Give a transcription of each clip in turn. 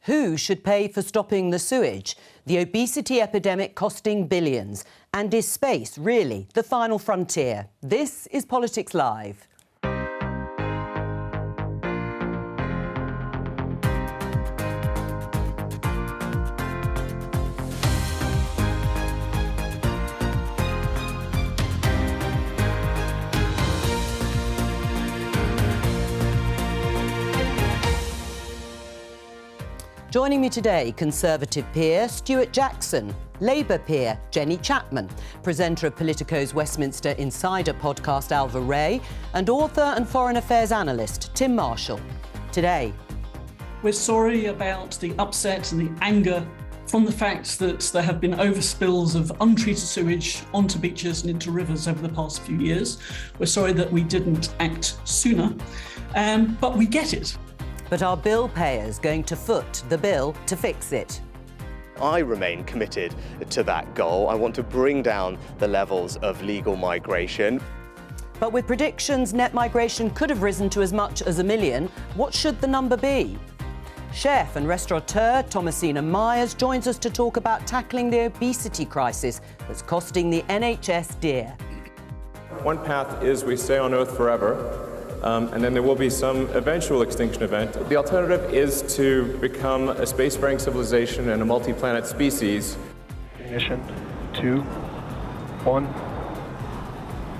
Who should pay for stopping the sewage? The obesity epidemic costing billions. And is space really the final frontier? This is Politics Live. Joining me today, Conservative peer Stuart Jackson, Labour peer Jenny Chapman, presenter of Politico's Westminster Insider podcast Alva Ray, and author and foreign affairs analyst Tim Marshall. Today, we're sorry about the upset and the anger from the fact that there have been overspills of untreated sewage onto beaches and into rivers over the past few years. We're sorry that we didn't act sooner, but we get it. But are bill payers going to foot the bill to fix it? I remain committed to that goal. I want to bring down the levels of legal migration. But with predictions net migration could have risen to as much as 1 million, what should the number be? Chef and restaurateur Thomasina Myers joins us to talk about tackling the obesity crisis that's costing the NHS dear. One path is we stay on Earth forever. And then there will be some eventual extinction event. The alternative is to become a spacefaring civilization and a multi-planet species. Ignition, 2, 1.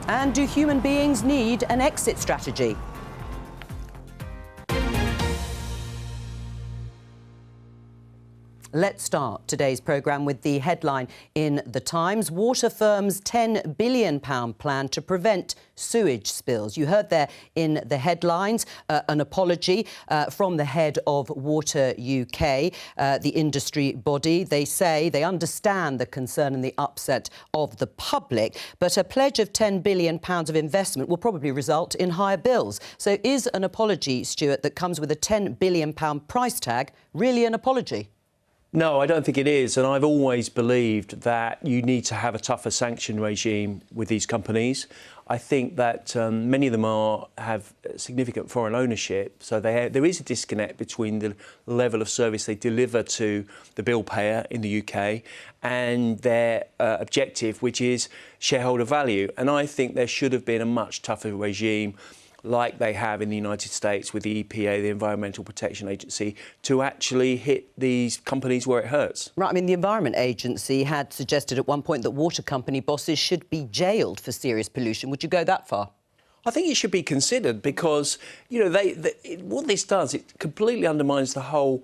And do human beings need an exit strategy? Let's start today's programme with the headline in The Times. Water firm's £10 billion plan to prevent sewage spills. You heard there in the headlines an apology from the head of Water UK, the industry body. They say they understand the concern and the upset of the public, but a pledge of £10 billion of investment will probably result in higher bills. So is an apology, Stuart, that comes with a £10 billion price tag really an apology? No, I don't think it is. And I've always believed that you need to have a tougher sanction regime with these companies. I think that many of them have significant foreign ownership, so there is a disconnect between the level of service they deliver to the bill payer in the UK and their objective, which is shareholder value. And I think there should have been a much tougher regime, like they have in the United States with the EPA, the Environmental Protection Agency, to actually hit these companies where it hurts. Right, I mean, the Environment Agency had suggested at one point that water company bosses should be jailed for serious pollution. Would you go that far? I think it should be considered because, you know, what this does, it completely undermines the whole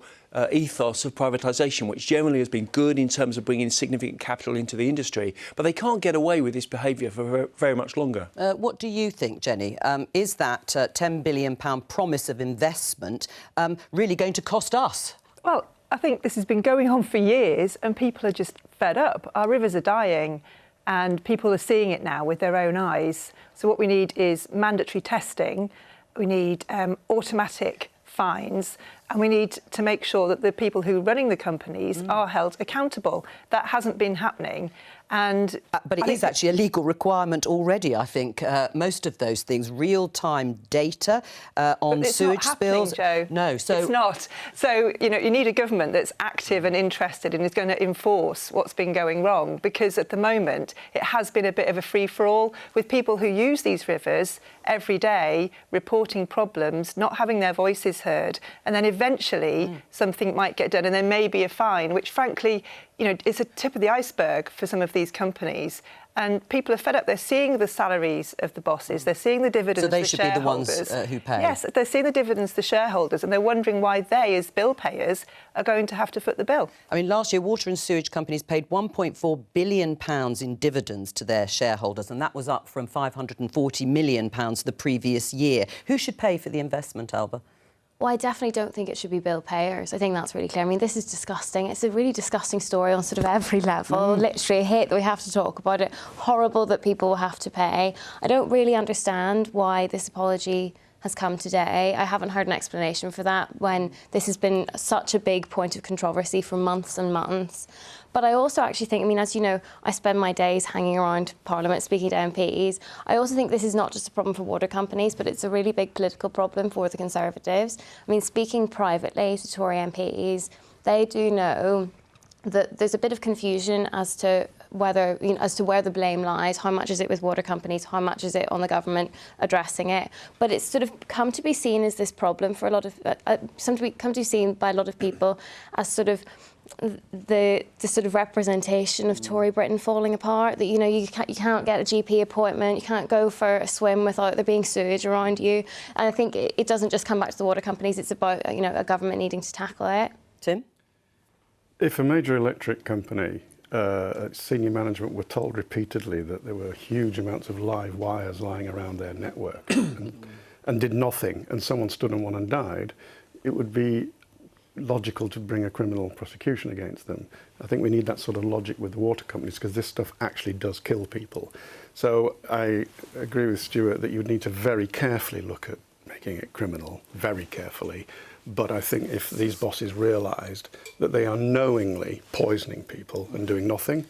ethos of privatisation, which generally has been good in terms of bringing significant capital into the industry. But they can't get away with this behaviour for very much longer. What do you think, Jenny? Is that £10 billion promise of investment really going to cost us? Well, I think this has been going on for years and people are just fed up. Our rivers are dying and people are seeing it now with their own eyes. So what we need is mandatory testing, we need automatic fines, and we need to make sure that the people who are running the companies are held accountable. That hasn't been happening. And but it is actually a legal requirement already, I think. Most of those things, real-time data on sewage spills. Jo. No, so it's not. So you know, you need a government that's active and interested and is going to enforce what's been going wrong. Because at the moment, it has been a bit of a free-for-all with people who use these rivers every day, reporting problems, not having their voices heard, and then eventually something might get done, and there may be a fine, which frankly, you know, is a tip of the iceberg for some of these companies. And people are fed up. They're seeing the salaries of the bosses. They're seeing the dividends to shareholders. So they should be the ones who pay? Yes, they're seeing the dividends to shareholders, and they're wondering why they, as bill payers, are going to have to foot the bill. I mean, last year, water and sewage companies paid £1.4 billion in dividends to their shareholders, and that was up from £540 million the previous year. Who should pay for the investment, Alba? Well, I definitely don't think it should be bill payers. I think that's really clear. I mean, this is disgusting. It's a really disgusting story on sort of every level. Literally, I hate that we have to talk about it. Horrible that people will have to pay. I don't really understand why this apology has come today. I haven't heard an explanation for that when this has been such a big point of controversy for months and months. But I also actually think, I mean, as you know, I spend my days hanging around Parliament speaking to MPs. I also think this is not just a problem for water companies, but it's a really big political problem for the Conservatives. I mean, speaking privately to Tory MPs, they do know that there's a bit of confusion as to whether, as to where the blame lies. How much is it with water companies? How much is it on the government addressing it? But it's sort of come to be seen as this problem for a lot of, come to be seen by a lot of people as sort of the sort of representation of Tory Britain falling apart. That you can't get a GP appointment, you can't go for a swim without there being sewage around you. And I think it doesn't just come back to the water companies. It's about a government needing to tackle it. Tim? If a major electric company, senior management were told repeatedly that there were huge amounts of live wires lying around their network and did nothing, and someone stood on one and died, it would be logical to bring a criminal prosecution against them. I think we need that sort of logic with the water companies, because this stuff actually does kill people. So I agree with Stuart that you would need to very carefully look at making it criminal, very carefully. But I think if these bosses realised that they are knowingly poisoning people and doing nothing,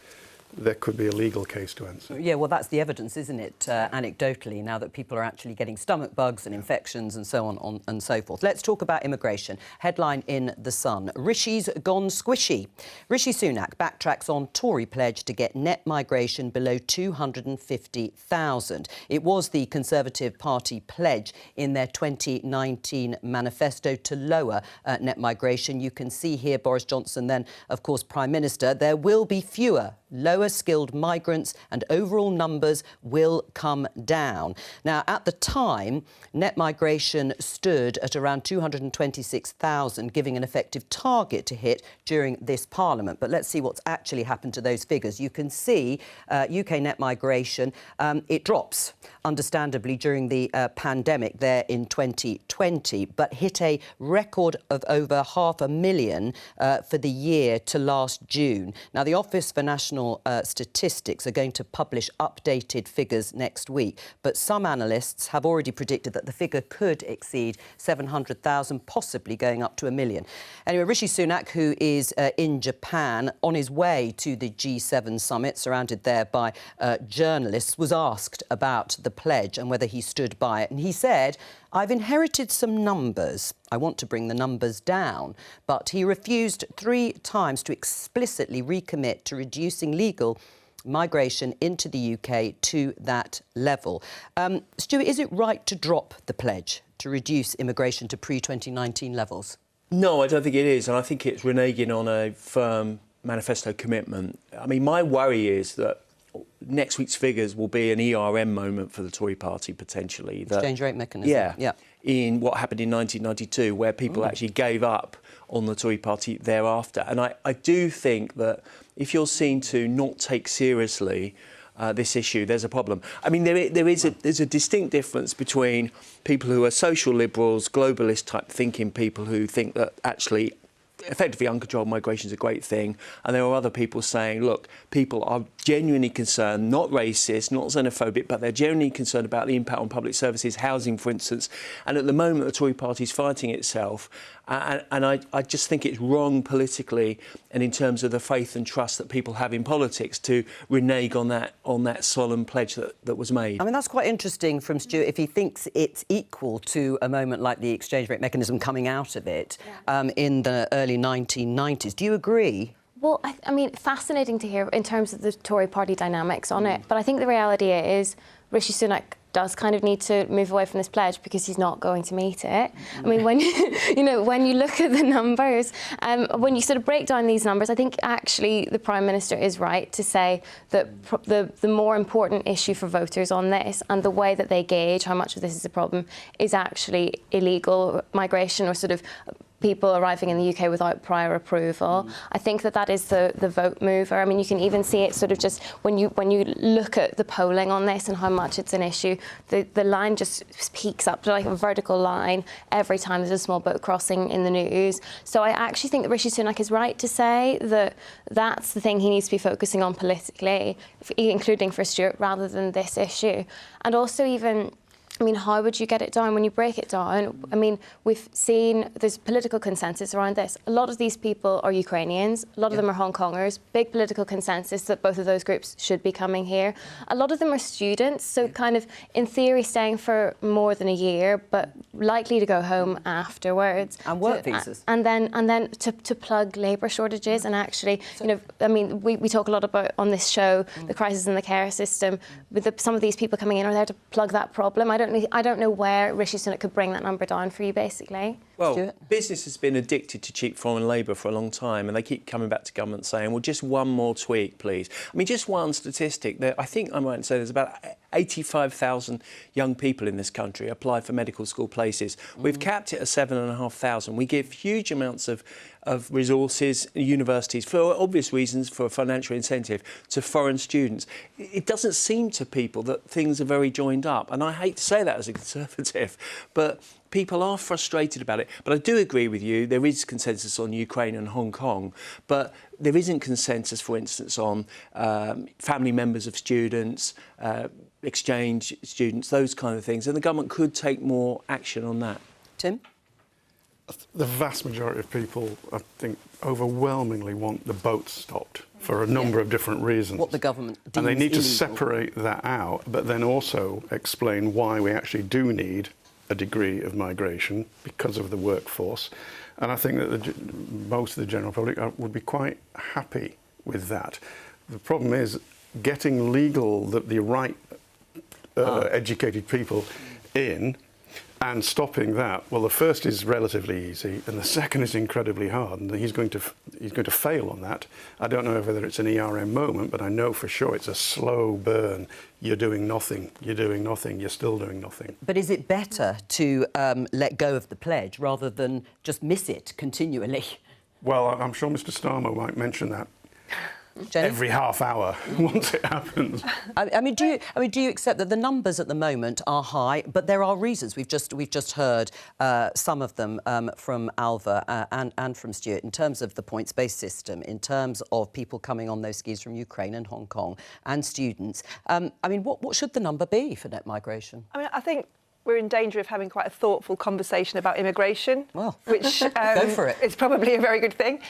there could be a legal case to answer. Yeah, well, that's the evidence, isn't it, anecdotally, now that people are actually getting stomach bugs and infections and so on and so forth. Let's talk about immigration. Headline in The Sun, Rishi's gone squishy. Rishi Sunak backtracks on Tory pledge to get net migration below 250,000. It was the Conservative Party pledge in their 2019 manifesto to lower net migration. You can see here Boris Johnson, then, of course, Prime Minister. There will be fewer lower-skilled migrants and overall numbers will come down. Now, at the time, net migration stood at around 226,000, giving an effective target to hit during this Parliament. But let's see what's actually happened to those figures. You can see UK net migration, it drops, understandably, during the pandemic there in 2020, but hit a record of over 500,000 for the year to last June. Now, the Office for National Statistics are going to publish updated figures next week, but some analysts have already predicted that the figure could exceed 700,000, possibly going up to 1 million. Anyway, Rishi Sunak, who is in Japan on his way to the G7 summit, surrounded there by journalists, was asked about the pledge and whether he stood by it. And he said, I've inherited some numbers. I want to bring the numbers down. But he refused 3 times to explicitly recommit to reducing legal migration into the UK to that level. Stuart, is it right to drop the pledge to reduce immigration to pre-2019 levels? No, I don't think it is. And I think it's reneging on a firm manifesto commitment. I mean, my worry is that next week's figures will be an ERM moment for the Tory party, potentially. Exchange rate mechanism. Yeah. In what happened in 1992, where people actually gave up on the Tory party thereafter. And I do think that if you're seen to not take seriously this issue, there's a problem. I mean, there's a distinct difference between people who are social liberals, globalist type thinking people who think that actually effectively uncontrolled migration is a great thing, and there are other people saying, look, people are genuinely concerned, not racist, not xenophobic, but they're genuinely concerned about the impact on public services, housing, for instance. And at the moment, the Tory party is fighting itself, and I just think it's wrong politically and in terms of the faith and trust that people have in politics to renege on that solemn pledge that was made. I mean, that's quite interesting from Stuart, if he thinks it's equal to a moment like the exchange rate mechanism coming out of it in the early 1990s. Do you agree? Well, I mean, fascinating to hear in terms of the Tory party dynamics on it. But I think the reality is Rishi Sunak does kind of need to move away from this pledge because he's not going to meet it. I mean, when when you look at the numbers, when you sort of break down these numbers, I think actually the Prime Minister is right to say that the more important issue for voters on this and the way that they gauge how much of this is a problem is actually illegal migration or sort of people arriving in the UK without prior approval. I think that is the vote mover. I mean, you can even see it sort of just when you look at the polling on this and how much it's an issue, the line just peaks up to like a vertical line every time there's a small boat crossing in the news. So I actually think that Rishi Sunak is right to say that that's the thing he needs to be focusing on politically, including for Stuart, rather than this issue. And also even I mean, how would you get it down? When you break it down, I mean, we've seen there's political consensus around this. A lot of these people are Ukrainians. A lot of them are Hong Kongers. Big political consensus that both of those groups should be coming here. A lot of them are students, so kind of, in theory, staying for more than a year, but likely to go home afterwards. And work visas. And then to plug labour shortages. And actually, you know, I mean, we talk a lot about on this show the crisis in the care system. With some of these people coming in are there to plug that problem. I don't know where Rishi Sunak could bring that number down for you, basically. Well, business has been addicted to cheap foreign labour for a long time, and they keep coming back to government saying, well, just one more tweak, please. I mean, just one statistic. I think I might say there's about 85,000 young people in this country apply for medical school places. We've capped it at 7,500. We give huge amounts of resources, universities, for obvious reasons, for financial incentive, to foreign students. It doesn't seem to people that things are very joined up. And I hate to say that as a Conservative, but people are frustrated about it. But I do agree with you, there is consensus on Ukraine and Hong Kong, but there isn't consensus, for instance, on family members of students, exchange students, those kind of things. And the government could take more action on that. Tim? The vast majority of people, I think, overwhelmingly want the boats stopped for a number of different reasons. What the government deems and they need to illegal. separate that out, but then also explain why we actually do need a degree of migration because of the workforce. And I think that most of the general public would be quite happy with that. The problem is getting the right educated people in and stopping that. Well, the first is relatively easy, and the second is incredibly hard, and he's going to fail on that. I don't know whether it's an ERM moment, but I know for sure it's a slow burn. You're doing nothing, you're doing nothing, you're still doing nothing. But is it better to let go of the pledge rather than just miss it continually? Well, I'm sure Mr. Starmer might mention that. Jenny? Every half hour once it happens. I mean, do you accept that the numbers at the moment are high, but there are reasons? We've just heard some of them from Alva and from Stuart in terms of the points-based system, in terms of people coming on those schemes from Ukraine and Hong Kong and students. I mean, what should the number be for net migration? I mean, I think we're in danger of having quite a thoughtful conversation about immigration, well, which go for it. is probably a very good thing.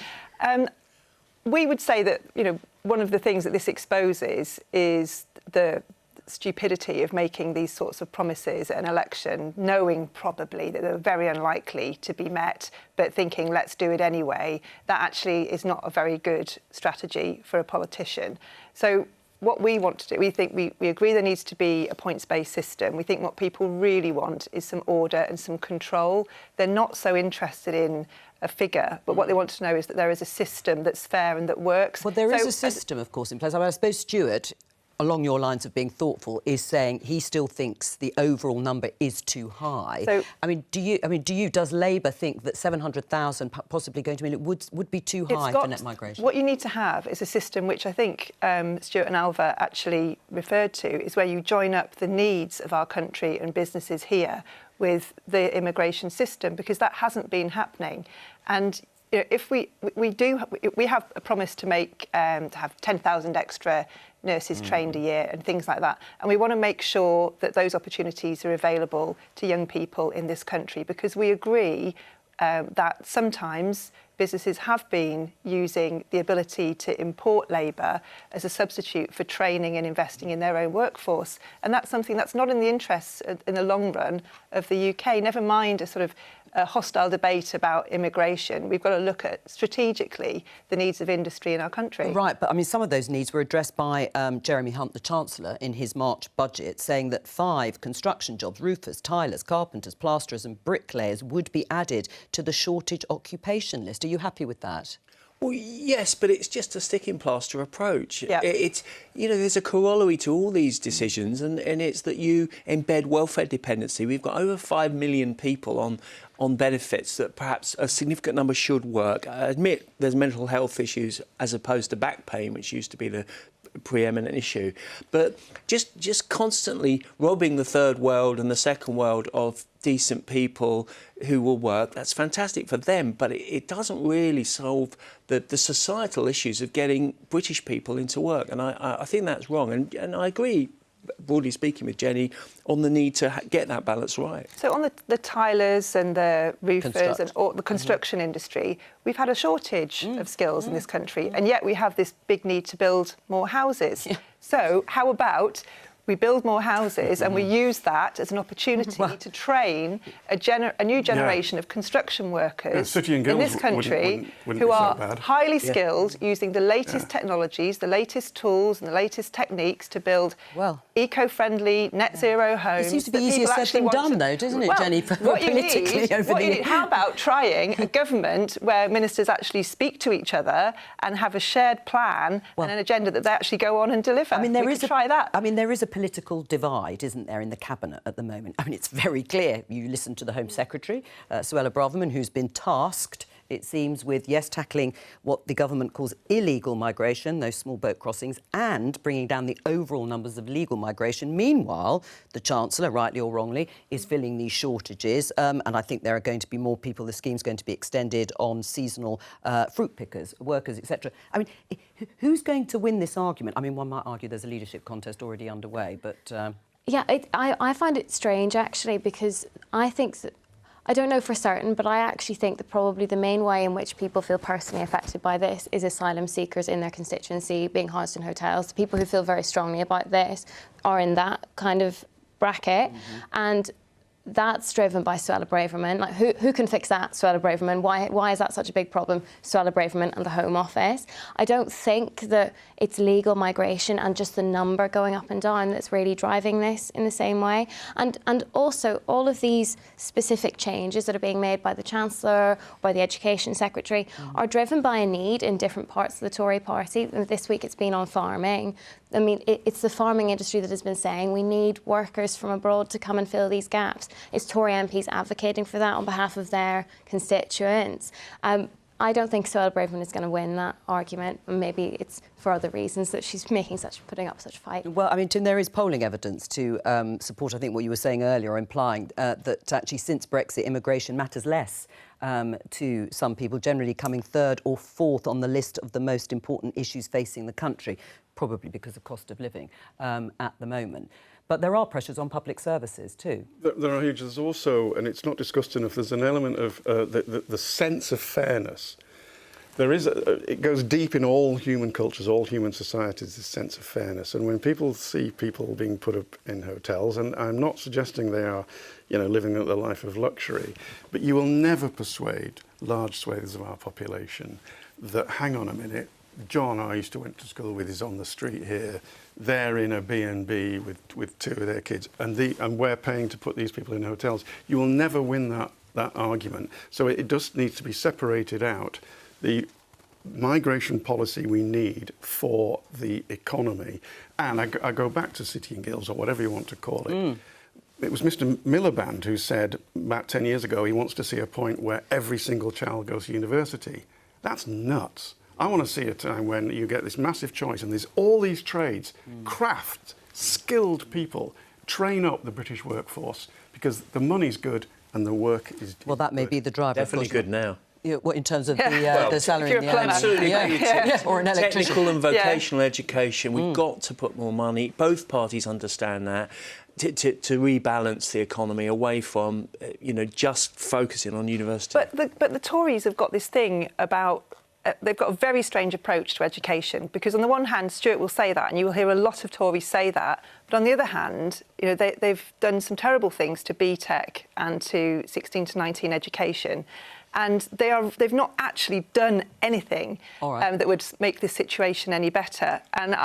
We would say that, you know, one of the things that this exposes is the stupidity of making these sorts of promises at an election, knowing probably that they're very unlikely to be met, but thinking, let's do it anyway. That actually is not a very good strategy for a politician. So what we want to do, we think we agree there needs to be a points-based system. We think what people really want is some order and some control. They're not so interested in a figure, but what they want to know is that there is a system that's fair and that works. Well, there is a system, of course, in place. I mean, I suppose Stuart, along your lines of being thoughtful, is saying he still thinks the overall number is too high. So, does Labour think that 700,000 possibly going to mean it would be too high for net migration? What you need to have is a system which I think Stuart and Alva actually referred to, is where you join up the needs of our country and businesses here with the immigration system, because that hasn't been happening. And you know, if we have a promise to make to have 10,000 extra nurses trained a year and things like that, and we want to make sure that those opportunities are available to young people in this country, because we agree that sometimes businesses have been using the ability to import labour as a substitute for training and investing in their own workforce. And that's something that's not in the interests in the long run of the UK, never mind a sort of a hostile debate about immigration. We've got to look at strategically the needs of industry in our country. Right, but I mean, some of those needs were addressed by Jeremy Hunt, the Chancellor, in his March budget, saying that 5 construction jobs, roofers, tilers, carpenters, plasterers and bricklayers, would be added to the shortage occupation list. Are you happy with that? Well, yes, but it's just a sticking plaster approach. Yeah. It's, you know, there's a corollary to all these decisions, and it's that you embed welfare dependency. We've got over 5 million people on benefits that perhaps a significant number should work. I admit there's mental health issues as opposed to back pain, which used to be the preeminent issue. But just constantly robbing the third world and the second world of decent people who will work, that's fantastic for them, but it doesn't really solve the societal issues of getting British people into work. And I think that's wrong. And I agree broadly speaking, with Jenny on the need to get that balance right. So on the tilers and the roofers and the construction industry, we've had a shortage of skills in this country, and yet we have this big need to build more houses. So how about we build more houses and we use that as an opportunity to train a new generation of construction workers in this country who are highly skilled, using the latest technologies, the latest tools and the latest techniques to build eco-friendly, net zero homes. It seems to be easier said than done, though, doesn't it, Jenny? How about trying a government where ministers actually speak to each other and have a shared plan and an agenda that they actually go on and deliver? I mean, there is try that. I mean, there is a political divide, isn't there, in the cabinet at the moment? I mean, it's very clear. You listen to the Home Secretary, Suella Braverman, who's been tasked, it seems, with, yes, tackling what the government calls illegal migration, those small boat crossings, and bringing down the overall numbers of legal migration. Meanwhile, the Chancellor, rightly or wrongly, is filling these shortages, and I think there are going to be more people. The scheme's going to be extended on seasonal fruit pickers, workers, etc. I mean, who's going to win this argument? I mean, one might argue there's a leadership contest already underway, but... Yeah, I find it strange, actually, because I think that I don't know for certain, but I actually think that probably the main way in which people feel personally affected by this is asylum seekers in their constituency being housed in hotels. The people who feel very strongly about this are in that kind of bracket, and that's driven by Suella Braverman. Like, who can fix that? Suella Braverman. Why is that such a big problem? Suella Braverman and the Home Office. I don't think that it's legal migration and just the number going up and down that's really driving this in the same way. And also, all of these specific changes that are being made by the Chancellor, by the Education Secretary, are driven by a need in different parts of the Tory party. This week it's been on farming. I mean, it's the farming industry that has been saying we need workers from abroad to come and fill these gaps. It's Tory MPs advocating for that on behalf of their constituents. I don't think Suella Braverman is going to win that argument. Maybe it's for other reasons that she's putting up such a fight. Well, I mean, Tim, there is polling evidence to support, I think, what you were saying earlier, implying that actually since Brexit, immigration matters less to some people, generally coming third or fourth on the list of the most important issues facing the country, probably because of cost of living at the moment. But there are pressures on public services too. There are huge. There's also, and it's not discussed enough, there's an element of the sense of fairness. There is, it goes deep in all human cultures, all human societies, this sense of fairness. And when people see people being put up in hotels, and I'm not suggesting they are, living the life of luxury, but you will never persuade large swathes of our population that, hang on a minute, John, I used to went to school with, is on the street here. They're in a B&B with two of their kids, and we're paying to put these people in hotels. You will never win that argument. So it does need to be separated out. The migration policy we need for the economy, and I go back to City and Guilds, or whatever you want to call it. It was Mr. Miliband who said about 10 years ago he wants to see a point where every single child goes to university. That's nuts. I want to see a time when you get this massive choice and there's all these trades, craft, skilled people, train up the British workforce because the money's good and the work is good. Well, that may be the driver. Definitely good now. What, in terms of the salary in the end? Absolutely. Or an electrician. Technical and vocational education, we've got to put more money. Both parties understand that. To rebalance the economy away from, just focusing on university. But the Tories have got this thing about they've got a very strange approach to education, because on the one hand, Stuart will say that, and you will hear a lot of Tories say that, but on the other hand, they've done some terrible things to BTEC and to 16 to 19 education, and they've not actually done anything that would make this situation any better. And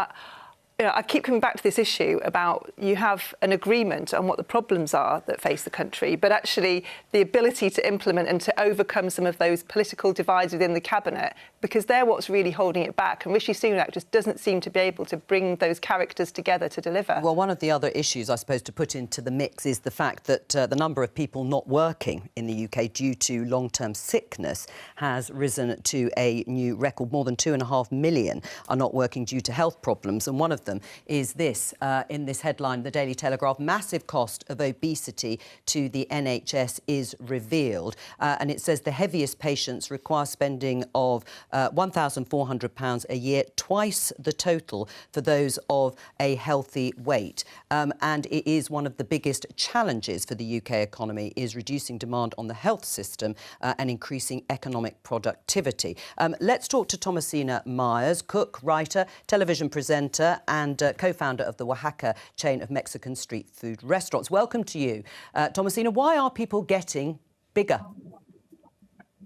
I keep coming back to this issue about you have an agreement on what the problems are that face the country, but actually the ability to implement and to overcome some of those political divides within the cabinet, because they're what's really holding it back. And Rishi Sunak just doesn't seem to be able to bring those characters together to deliver. Well, one of the other issues, I suppose, to put into the mix is the fact that the number of people not working in the UK due to long-term sickness has risen to a new record. More than 2.5 million are not working due to health problems, and one of them them is this, in this headline, the Daily Telegraph: massive cost of obesity to the NHS is revealed. And it says the heaviest patients require spending of £1,400 a year, twice the total for those of a healthy weight. And it is one of the biggest challenges for the UK economy, is reducing demand on the health system and increasing economic productivity. Let's talk to Thomasina Myers, cook, writer, television presenter and co-founder of the Oaxaca chain of Mexican street food restaurants. Welcome to you. Thomasina, why are people getting bigger?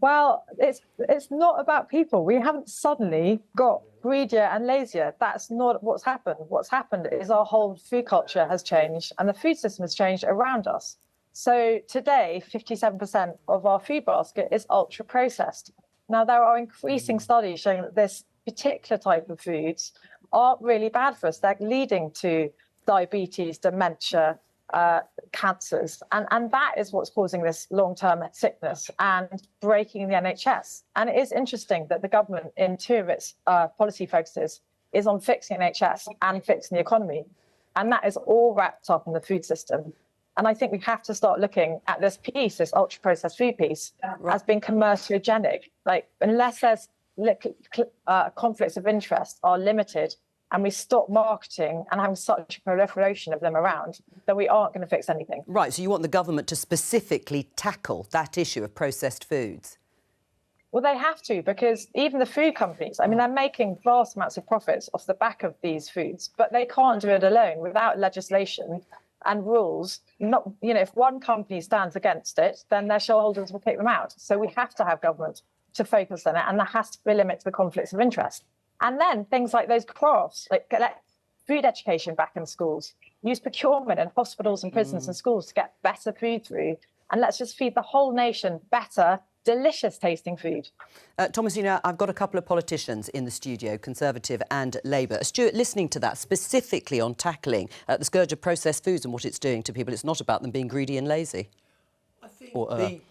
Well, it's not about people. We haven't suddenly got greedier and lazier. That's not what's happened. What's happened is our whole food culture has changed and the food system has changed around us. So today, 57% of our food basket is ultra-processed. Now, there are increasing studies showing that this particular type of foods are really bad for us. They're leading to diabetes, dementia, cancers, and that is what's causing this long-term sickness and breaking the NHS. And it is interesting that the government, in two of its policy focuses, is on fixing NHS and fixing the economy, and that is all wrapped up in the food system. And I think we have to start looking at this piece, this ultra-processed food piece, as being commerciogenic. Like, unless there's conflicts of interest are limited, and we stop marketing and having such a proliferation of them around, then we aren't going to fix anything. Right, so you want the government to specifically tackle that issue of processed foods? Well, they have to, because even the food companies, I mean, they're making vast amounts of profits off the back of these foods, but they can't do it alone without legislation and rules. Not, if one company stands against it, then their shareholders will kick them out. So we have to have government to focus on it, and there has to be a limit to the conflicts of interest. And then things like those crafts, like food education back in schools, use procurement in hospitals and prisons and schools to get better food through. And let's just feed the whole nation better, delicious tasting food. Thomasina, I've got a couple of politicians in the studio, Conservative and Labour. Stuart, listening to that, specifically on tackling the scourge of processed foods and what it's doing to people, it's not about them being greedy and lazy. I think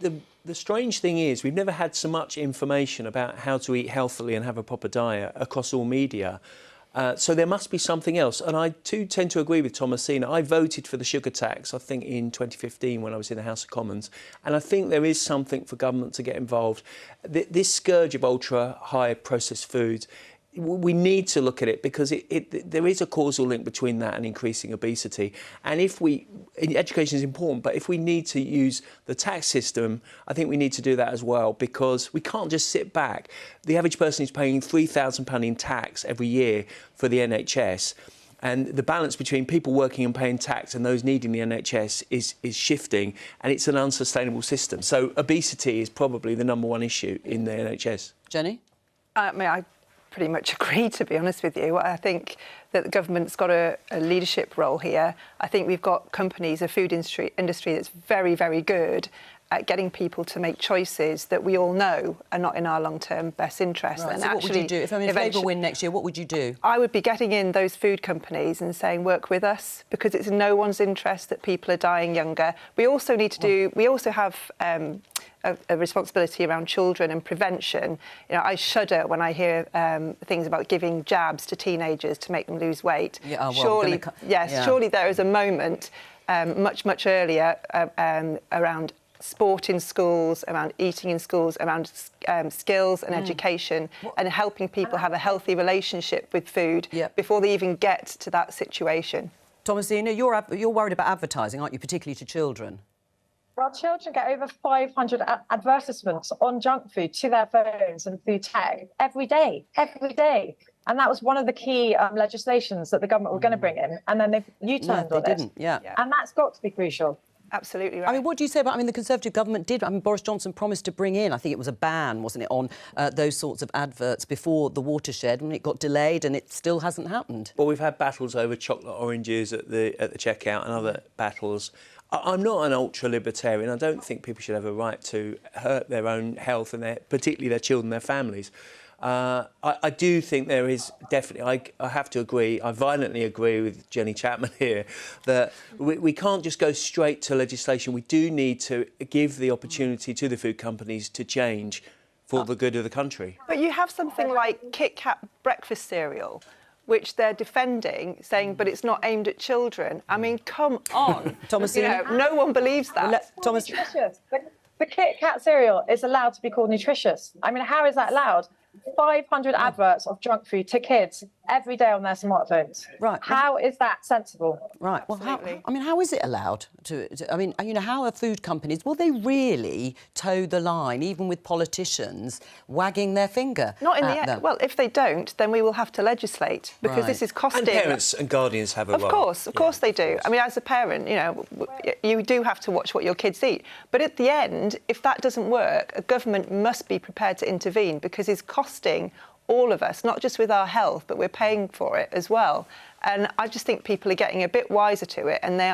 the strange thing is we've never had so much information about how to eat healthily and have a proper diet across all media. So there must be something else. And I too tend to agree with Thomasina. I voted for the sugar tax, I think, in 2015 when I was in the House of Commons. And I think there is something for government to get involved. This scourge of ultra-high processed foods, we need to look at it because there is a causal link between that and increasing obesity. And education is important, but if we need to use the tax system, I think we need to do that as well, because we can't just sit back. The average person is paying £3,000 in tax every year for the NHS. And the balance between people working and paying tax and those needing the NHS is shifting, and it's an unsustainable system. So obesity is probably the #1 issue in the NHS. Jenny? I pretty much agree, to be honest with you. I think that the government's got a leadership role here. I think we've got companies, a food industry that's very, very good at getting people to make choices that we all know are not in our long-term best interest. Right, and so what would you do? If Labour win next year, what would you do? I would be getting in those food companies and saying, work with us, because it's in no one's interest that people are dying younger. We also need to do, we also have a responsibility around children and prevention. I shudder when I hear things about giving jabs to teenagers to make them lose weight. Yeah, Surely there is a moment much earlier around sport in schools, around eating in schools, around skills and education, and helping people have a healthy relationship with food before they even get to that situation. Thomasina, you're worried about advertising, aren't you, particularly to children? Well, children get over 500 advertisements on junk food to their phones and through tech every day. And that was one of the key legislations that the government were going to bring in, and then they've U-turned on it. And that's got to be crucial. Absolutely right. I mean, what do you say about, the Conservative government did, Boris Johnson promised to bring in, I think it was a ban, wasn't it, on those sorts of adverts before the watershed, and it got delayed and it still hasn't happened. Well, we've had battles over chocolate oranges at the checkout and other battles. I'm not an ultra-libertarian. I don't think people should have a right to hurt their own health and particularly their children, their families. I do think there is definitely, I have to agree, I violently agree with Jenny Chapman here, that we can't just go straight to legislation. We do need to give the opportunity to the food companies to change for the good of the country. But you have something like Kit Kat breakfast cereal, which they're defending, saying, but it's not aimed at children. I mean, come on. Thomas, no one believes that. Thomas, nutritious. The Kit Kat cereal is allowed to be called nutritious. I mean, how is that allowed? 500 adverts of junk food to kids every day on their smartphones. Right. How is that sensible? Right. Well, how is it allowed to? I mean, how are food companies? Will they really toe the line, even with politicians wagging their finger? Not in the end. Well, if they don't, then we will have to legislate because this is costing. And parents and guardians have a role. Of course they do. I mean, as a parent, you do have to watch what your kids eat. But at the end, if that doesn't work, a government must be prepared to intervene because it's costing all of us, not just with our health, but we're paying for it as well. And I just think people are getting a bit wiser to it, and they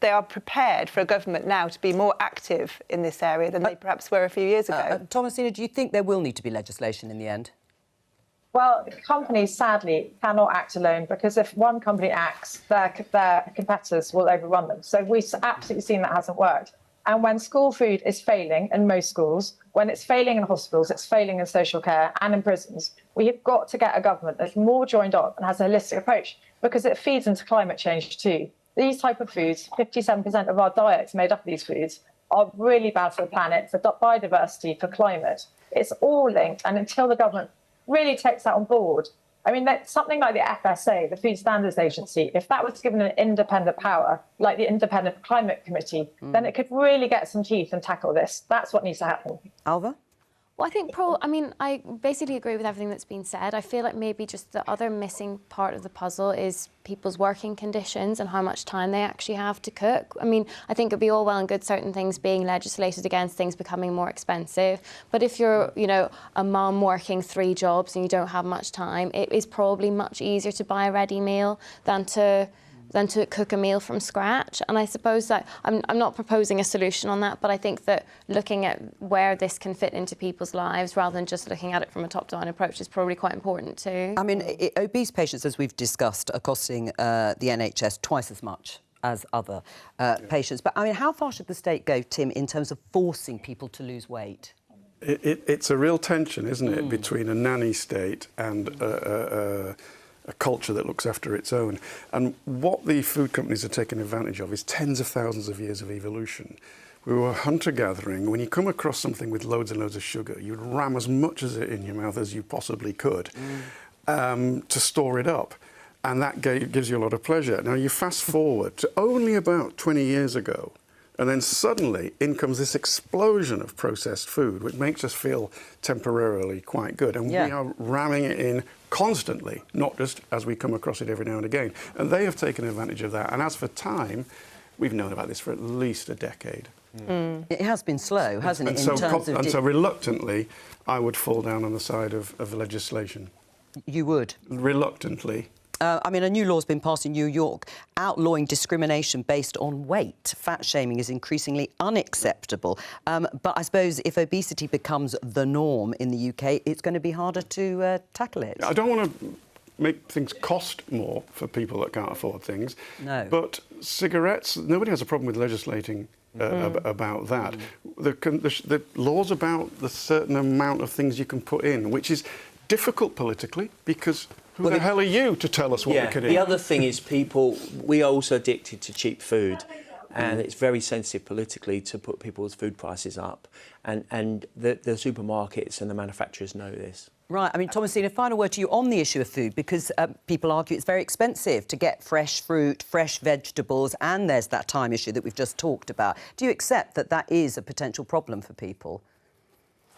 are prepared for a government now to be more active in this area than they perhaps were a few years ago. Thomasina, do you think there will need to be legislation in the end? Well, companies, sadly, cannot act alone because if one company acts, their competitors will overrun them. So we've absolutely seen that hasn't worked. And when school food is failing in most schools, when it's failing in hospitals, it's failing in social care and in prisons, we have got to get a government that's more joined up and has a holistic approach because it feeds into climate change too. These type of foods, 57% of our diets made up of these foods, are really bad for the planet, for biodiversity, for climate. It's all linked, and until the government really takes that on board, I mean, something like the FSA, the Food Standards Agency, if that was given an independent power, like the Independent Climate Committee, then it could really get some teeth and tackle this. That's what needs to happen. Alva? Well, I basically agree with everything that's been said. I feel like maybe just the other missing part of the puzzle is people's working conditions and how much time they actually have to cook. I mean, I think it'd be all well and good certain things being legislated against, things becoming more expensive. But if you're, a mum working 3 jobs and you don't have much time, it is probably much easier to buy a ready meal than to cook a meal from scratch. And I suppose that I'm not proposing a solution on that, but I think that looking at where this can fit into people's lives rather than just looking at it from a top-down approach is probably quite important too. I mean, obese patients, as we've discussed, are costing the NHS twice as much as other patients. But, I mean, how far should the state go, Tim, in terms of forcing people to lose weight? It's a real tension, isn't it, between a nanny state and a culture that looks after its own. And what the food companies are taking advantage of is tens of thousands of years of evolution. We were hunter-gathering. When you come across something with loads and loads of sugar, you'd ram as much of it in your mouth as you possibly could to store it up. And that gives you a lot of pleasure. Now, you fast forward to only about 20 years ago, and then suddenly in comes this explosion of processed food, which makes us feel temporarily quite good. And we are ramming it in constantly, not just as we come across it every now and again. And they have taken advantage of that. And as for time, we've known about this for at least a decade. It has been slow, hasn't it? So reluctantly, I would fall down on the side of legislation. You would? Reluctantly. I mean, a new law has been passed in New York outlawing discrimination based on weight. Fat shaming is increasingly unacceptable. But I suppose if obesity becomes the norm in the UK, it's going to be harder to tackle it. I don't want to make things cost more for people that can't afford things. No. But cigarettes, nobody has a problem with legislating about that. The laws about the certain amount of things you can put in, which is difficult politically because who the hell are you to tell us what we can eat? The other thing is we are also addicted to cheap food, and it's very sensitive politically to put people's food prices up, and the supermarkets and the manufacturers know this. Right. I mean, Thomasina, a final word to you on the issue of food, because people argue it's very expensive to get fresh fruit, fresh vegetables, and there's that time issue that we've just talked about. Do you accept that that is a potential problem for people?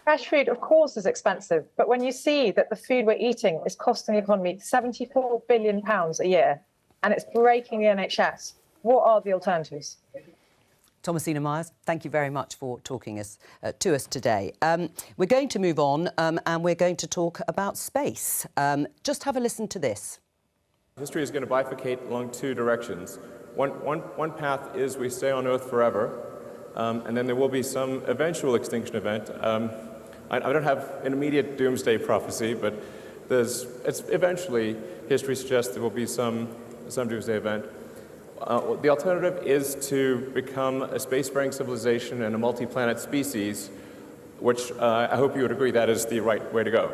Fresh food, of course, is expensive, but when you see that the food we're eating is costing the economy £74 billion a year and it's breaking the NHS, what are the alternatives? Thomasina Myers, thank you very much for talking to us today. We're going to move on and we're going to talk about space. Just have a listen to this. History is going to bifurcate along 2 directions. One path is we stay on Earth forever, and then there will be some eventual extinction event. I don't have an immediate doomsday prophecy, but eventually history suggests there will be some doomsday event. The alternative is to become a spacefaring civilization and a multi-planet species, which I hope you would agree that is the right way to go.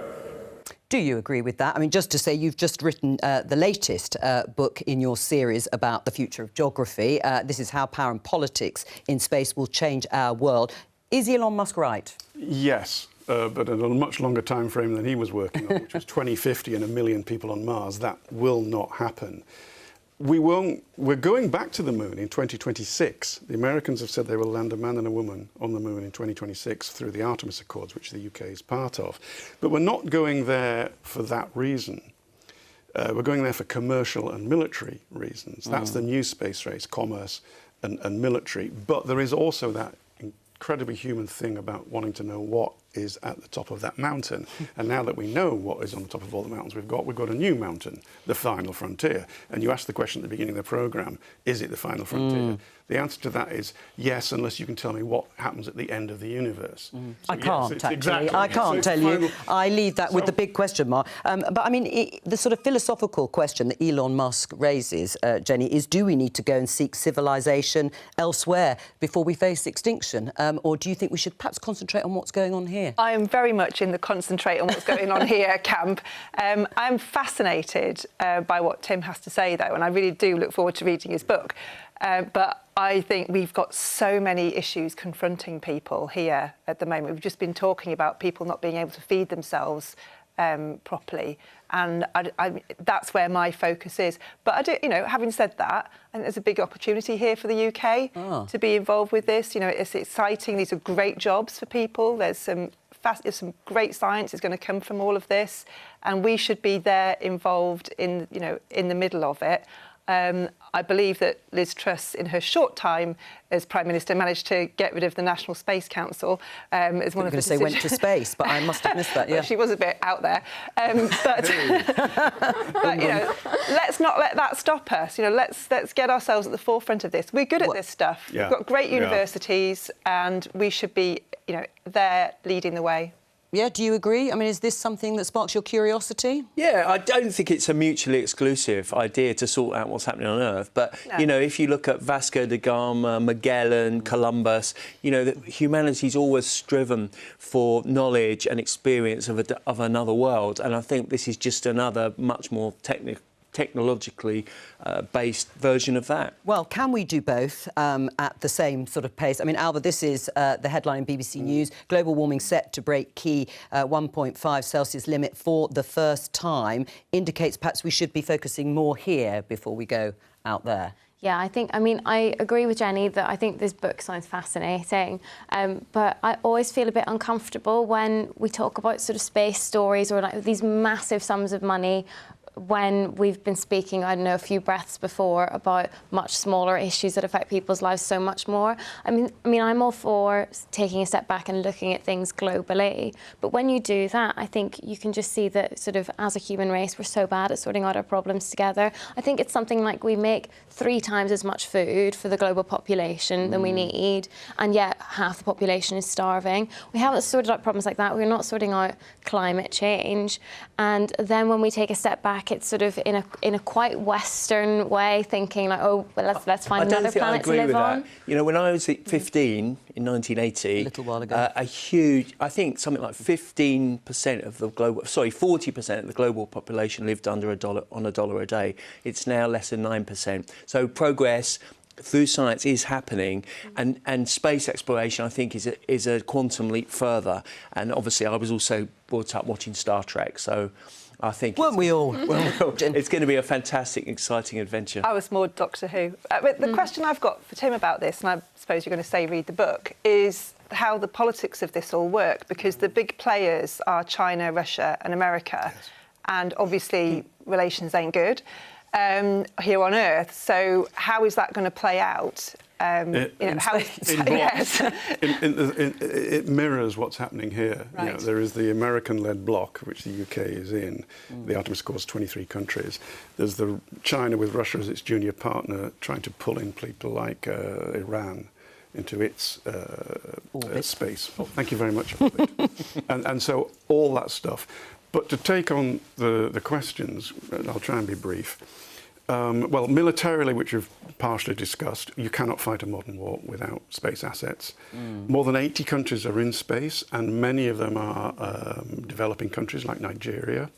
Do you agree with that? I mean, just to say, you've just written the latest book in your series about the future of geography. This is How Power and Politics in Space Will Change Our World. Is Elon Musk right? Yes, but at a much longer time frame than he was working on, which was 2050 and 1 million people on Mars. That will not happen. We're going back to the moon in 2026. The Americans have said they will land a man and a woman on the moon in 2026 through the Artemis Accords, which the UK is part of. But we're not going there for that reason. We're going there for commercial and military reasons. That's the new space race, commerce and military. But there is also that incredibly human thing about wanting to know what is at the top of that mountain. And now that we know what is on the top of all the mountains we've got a new mountain, the final frontier. And you asked the question at the beginning of the programme, is it the final frontier? The answer to that is yes, unless you can tell me what happens at the end of the universe. So I can't, yes, actually. exactly. I can't tell you. I leave that with the big question mark. But, I mean, the sort of philosophical question that Elon Musk raises, Jenny, is do we need to go and seek civilisation elsewhere before we face extinction? Or do you think we should perhaps concentrate on what's going on here? I am very much in the concentrate on what's going on here camp. I'm fascinated by what Tim has to say, though, and I really do look forward to reading his book. But I think we've got so many issues confronting people here at the moment. We've just been talking about people not being able to feed themselves properly, and that's where my focus is. But I do, having said that, I think there's a big opportunity here for the UK to be involved with this. It's exciting. These are great jobs for people. There's some great science is going to come from all of this, and we should be there involved in the middle of it. I believe that Liz Truss, in her short time as Prime Minister, managed to get rid of the National Space Council as one of the decisions. I was going to say went to space, but I must have missed that, yeah. Well, she was a bit out there. But let's not let that stop us. Let's get ourselves at the forefront of this. We're good at this stuff. Yeah. We've got great universities, and we should be, there leading the way. Yeah, do you agree? I mean, is this something that sparks your curiosity? Yeah, I don't think it's a mutually exclusive idea to sort out what's happening on Earth. But, if you look at Vasco da Gama, Magellan, Columbus, that humanity's always striven for knowledge and experience of another world. And I think this is just another much more technologically based version of that. Well, can we do both at the same sort of pace? I mean, Alba, this is the headline in BBC News. Global warming set to break key 1.5 Celsius limit for the first time. Indicates perhaps we should be focusing more here before we go out there. Yeah, I agree with Jenny that I think this book sounds fascinating, but I always feel a bit uncomfortable when we talk about sort of space stories or like these massive sums of money when we've been speaking, I don't know, a few breaths before about much smaller issues that affect people's lives so much more. I mean, I'm all for taking a step back and looking at things globally. But when you do that, I think you can just see that sort of as a human race, we're so bad at sorting out our problems together. I think it's something like we make 3 times as much food for the global population than we need, and yet half the population is starving. We haven't sorted out problems like that. We're not sorting out climate change. And then when we take a step back, it's sort of in a quite Western way, thinking like, oh, well, let's find another planet to live on. When I was 15 in 1980, a little while ago, I think something like 15% of the global, 40% of the global population lived under $1 a day. It's now less than 9%. So progress through science is happening, and space exploration, I think, is a quantum leap further. And obviously, I was also brought up watching Star Trek, so I think... Weren't we all? It's going to be a fantastic, exciting adventure. I was more Doctor Who. But the question I've got for Tim about this, and I suppose you're going to say read the book, is how the politics of this all work, because the big players are China, Russia and America, and obviously relations ain't good here on Earth. So how is that going to play out? It mirrors what's happening here. Right. There is the American-led bloc, which the UK is in. The Artemis Accords, 23 countries. There's the China with Russia as its junior partner, trying to pull in people like Iran into its space. Oh, thank you very much. and so all that stuff. But to take on the questions, and I'll try and be brief. Well, militarily, which we've partially discussed, you cannot fight a modern war without space assets. More than 80 countries are in space, and many of them are developing countries like Nigeria,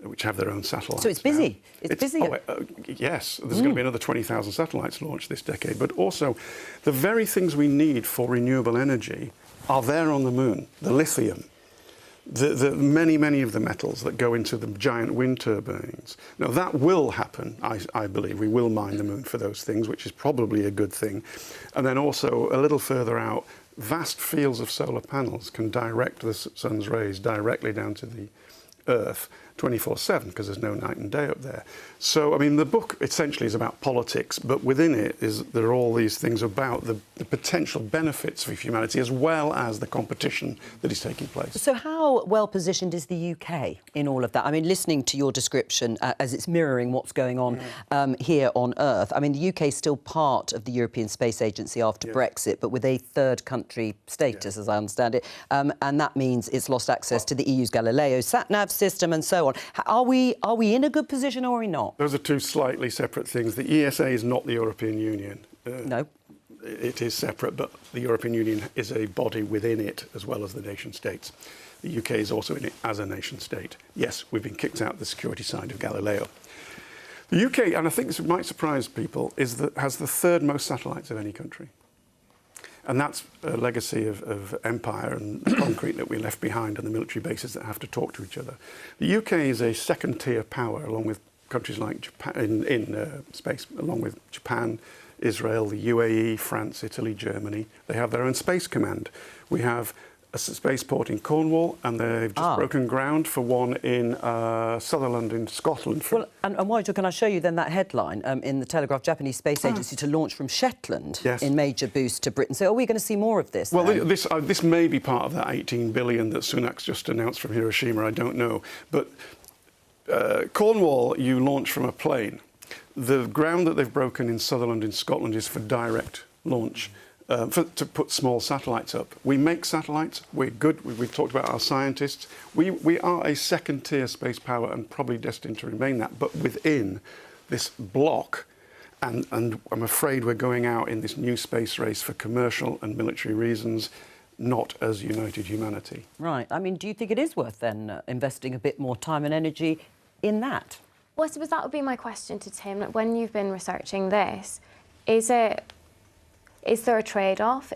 which have their own satellites. So it's busy. Now. It's busy. Yes, there's going to be another 20,000 satellites launched this decade. But also, the very things we need for renewable energy are there on the moon. The lithium, the many of the metals that go into the giant wind turbines. Now, that will happen, I believe. We will mine the moon for those things, which is probably a good thing. And then also, a little further out, vast fields of solar panels can direct the sun's rays directly down to the Earth 24/7, because there's no night and day up there. So, I mean, the book essentially is about politics, but within it there are all these things about the potential benefits for humanity, as well as the competition that is taking place. So how well positioned is the UK in all of that? I mean, listening to your description as it's mirroring what's going on here on Earth, I mean, the UK is still part of the European Space Agency after Brexit, but with a third country status, as I understand it, and that means it's lost access to the EU's Galileo sat-nav system and so on. Are we in a good position or are we not? Those are two slightly separate things. The ESA is not the European Union. No. It is separate, but the European Union is a body within it, as well as the nation states. The UK is also in it as a nation state. Yes, we've been kicked out the security side of Galileo. The UK, and I think this might surprise people, has the third most satellites of any country. And that's a legacy of empire and concrete that we left behind, and the military bases that have to talk to each other. The UK is a second-tier power, along with countries like Japan in space, along with Japan, Israel, the UAE, France, Italy, Germany. They have their own space command. We have a spaceport in Cornwall, and they've just broken ground for one in Sutherland in Scotland. Well, and Nigel, can I show you then that headline in the Telegraph? Japanese Space Agency to launch from Shetland in major boost to Britain. So are we going to see more of this? Well, this may be part of that 18 billion that Sunak's just announced from Hiroshima. I don't know. But Cornwall, you launch from a plane. The ground that they've broken in Sutherland in Scotland is for direct launch. To put small satellites up. We make satellites, we're good, we've talked about our scientists. We are a second-tier space power and probably destined to remain that, but within this block, and I'm afraid we're going out in this new space race for commercial and military reasons, not as united humanity. Right. I mean, do you think it is worth then investing a bit more time and energy in that? Well, I suppose that would be my question to Tim. When you've been researching this, is there a trade-off?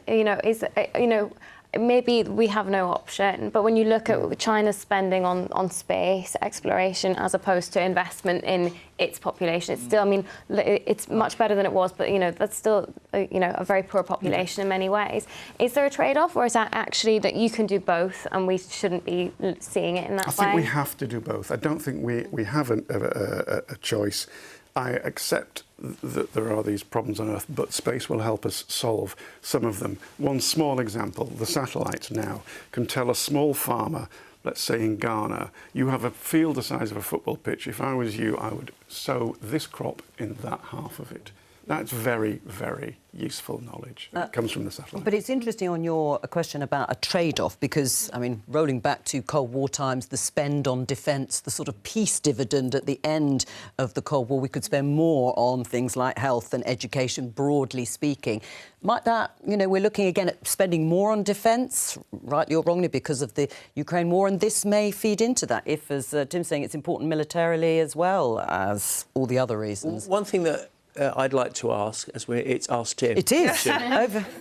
Maybe we have no option, but when you look at China's spending on space exploration as opposed to investment in its population, it's still, I mean, it's much better than it was, but, that's still, a very poor population in many ways. Is there a trade-off, or is that actually that you can do both and we shouldn't be seeing it in that way? I think we have to do both. I don't think we have a choice. I accept that there are these problems on Earth, but space will help us solve some of them. One small example, the satellites now can tell a small farmer, let's say in Ghana, you have a field the size of a football pitch. If I was you, I would sow this crop in that half of it. That's very, very useful knowledge. It comes from the satellite. But it's interesting on your question about a trade-off, because, I mean, rolling back to Cold War times, the spend on defence, the sort of peace dividend at the end of the Cold War, we could spend more on things like health and education, broadly speaking. Might that, we're looking again at spending more on defence, rightly or wrongly, because of the Ukraine war, and this may feed into that, if, as Tim's saying, it's important militarily as well as all the other reasons. One thing that I'd like to ask, it's asked Tim. It is.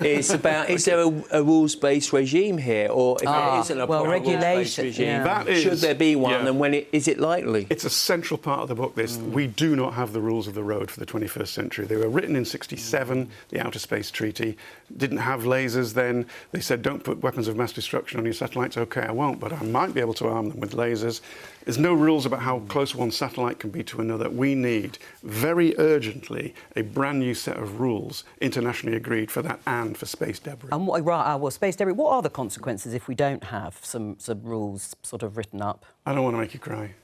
It's about, is there a rules-based regime here, or if it isn't a rules-based regime, should there be one, and is it likely? It's a central part of the book, this. We do not have the rules of the road for the 21st century. They were written in '67, the Outer Space Treaty. Didn't have lasers then. They said, don't put weapons of mass destruction on your satellites. OK, I won't, but I might be able to arm them with lasers. There's no rules about how close one satellite can be to another. We need, very urgently, a brand new set of rules internationally agreed for that and for space debris. And space debris, what are the consequences if we don't have some rules sort of written up? I don't want to make you cry.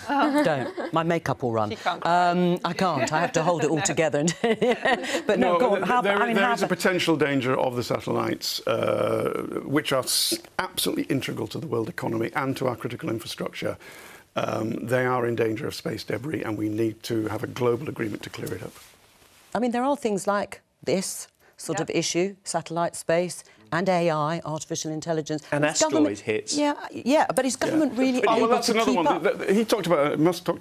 Don't. My makeup will run. She can't I can't. I have to hold it all together. But no, go on. There is a potential danger of the satellites, which are absolutely integral to the world economy and to our critical infrastructure. They are in danger of space debris, and we need to have a global agreement to clear it up. I mean, there are things like this sort of issue, satellite space, and AI, artificial intelligence. And asteroid hits. Yeah, but is government really able that's to another keep one. up? He talked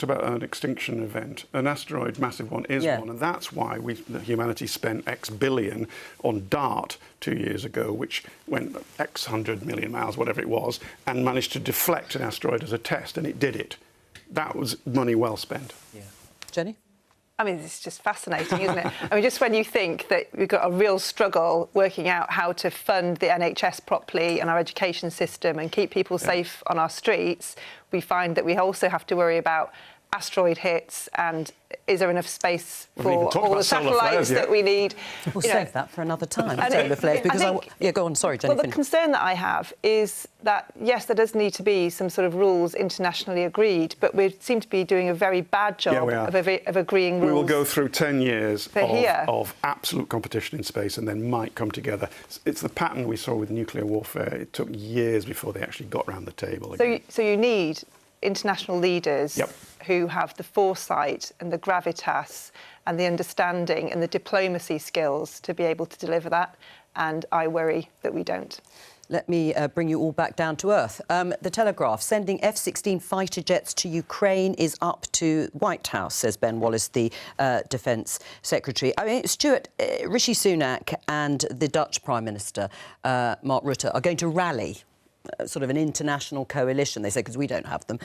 about an extinction event. An asteroid, massive one, is one, and that's why humanity spent X billion on DART 2 years ago, which went X 100 million miles, whatever it was, and managed to deflect an asteroid as a test, and it did it. That was money well spent. Yeah. Jenny? I mean, it's just fascinating, isn't it? I mean, just when you think that we've got a real struggle working out how to fund the NHS properly and our education system and keep people safe on our streets, we find that we also have to worry about asteroid hits and is there enough space for all the satellites that we need? We'll save that for another time, solar flares, because yeah, go on, sorry, Jenny. Well, the concern that I have is that, yes, there does need to be some sort of rules internationally agreed, but we seem to be doing a very bad job of agreeing rules. We will go through 10 years of absolute competition in space and then might come together. It's the pattern we saw with nuclear warfare. It took years before they actually got round the table again. So you need international leaders who have the foresight and the gravitas and the understanding and the diplomacy skills to be able to deliver that, and I worry that we don't. Let me bring you all back down to earth. The Telegraph, sending F-16 fighter jets to Ukraine is up to White House, says Ben Wallace, the Defence Secretary. I mean, Stuart, Rishi Sunak and the Dutch Prime Minister, Mark Rutte, are going to rally sort of an international coalition, they say, because we don't have them.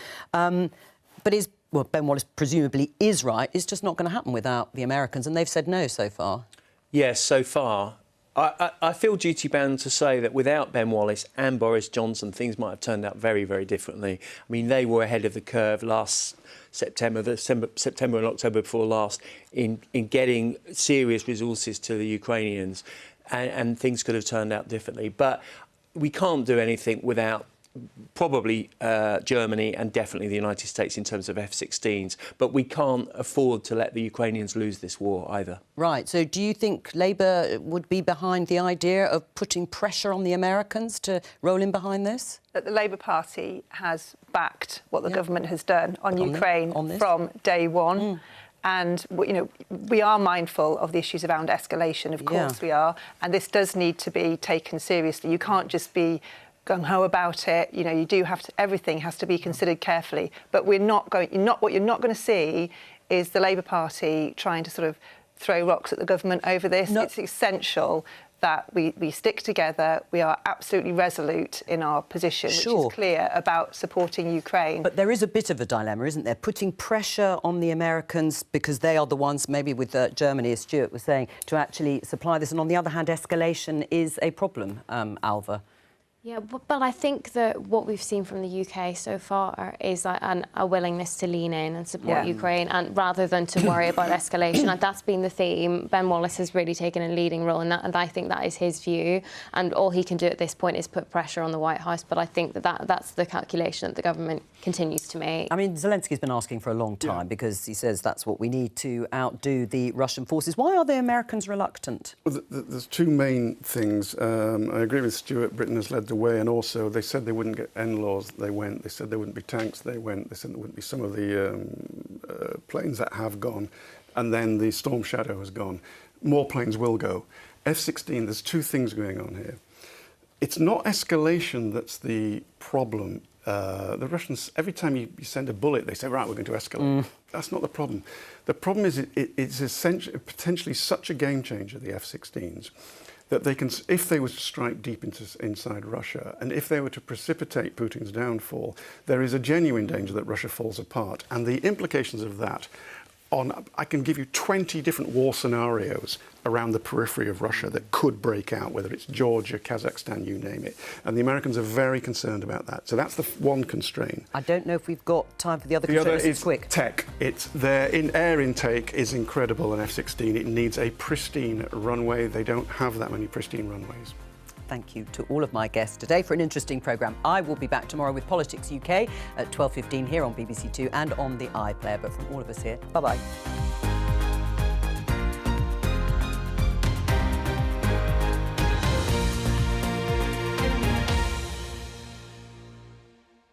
But Ben Wallace presumably is right. It's just not going to happen without the Americans, and they've said no so far. Yes, so far. I feel duty-bound to say that without Ben Wallace and Boris Johnson, things might have turned out very, very differently. I mean, they were ahead of the curve last September and October before last in getting serious resources to the Ukrainians, and things could have turned out differently. But we can't do anything without probably Germany and definitely the United States in terms of F-16s. But we can't afford to let the Ukrainians lose this war either. Right. So do you think Labour would be behind the idea of putting pressure on the Americans to roll in behind this? That the Labour Party has backed what the government has done on Ukraine from day one. And, you know, we are mindful of the issues around escalation, of course we are, and this does need to be taken seriously. You can't just be gung-ho about it. You know, you do have to, everything has to be considered carefully. But what you're not going to see is the Labour Party trying to sort of throw rocks at the government over this. It's essential that we stick together. We are absolutely resolute in our position, which is clear about supporting Ukraine. But there is a bit of a dilemma, isn't there? Putting pressure on the Americans because they are the ones, maybe with Germany, as Stuart was saying, to actually supply this. And on the other hand, escalation is a problem, Alva. Yeah, but I think that what we've seen from the UK so far is a willingness to lean in and support Ukraine, and rather than to worry about escalation. And that's been the theme. Ben Wallace has really taken a leading role in that, and I think that is his view. And all he can do at this point is put pressure on the White House. But I think that's the calculation that the government continues to make. I mean, Zelensky's been asking for a long time because he says that's what we need to outdo the Russian forces. Why are the Americans reluctant? Well, there's two main things. I agree with Stuart. Britain has led the way, and also they said they wouldn't get NLAWs, they went. They said there wouldn't be tanks, they went. They said there wouldn't be some of the planes that have gone, and then the Storm Shadow has gone. More planes will go. F-16, there's two things going on here. It's not escalation that's the problem. The Russians, every time you send a bullet, they say, right, we're going to escalate. That's not the problem. The problem is it's essentially, potentially such a game changer, the F-16s, that they can, if they were to strike deep inside Russia, and if they were to precipitate Putin's downfall, there is a genuine danger that Russia falls apart. And the implications of that I can give you 20 different war scenarios around the periphery of Russia that could break out, whether it's Georgia, Kazakhstan, you name it. And the Americans are very concerned about that. So that's the one constraint. I don't know if we've got time for the other constraint. The other is quick. Tech. It's their air intake is incredible in F-16. It needs a pristine runway. They don't have that many pristine runways. Thank you to all of my guests today for an interesting programme. I will be back tomorrow with Politics UK at 12:15 here on BBC Two and on the iPlayer. But from all of us here, bye-bye.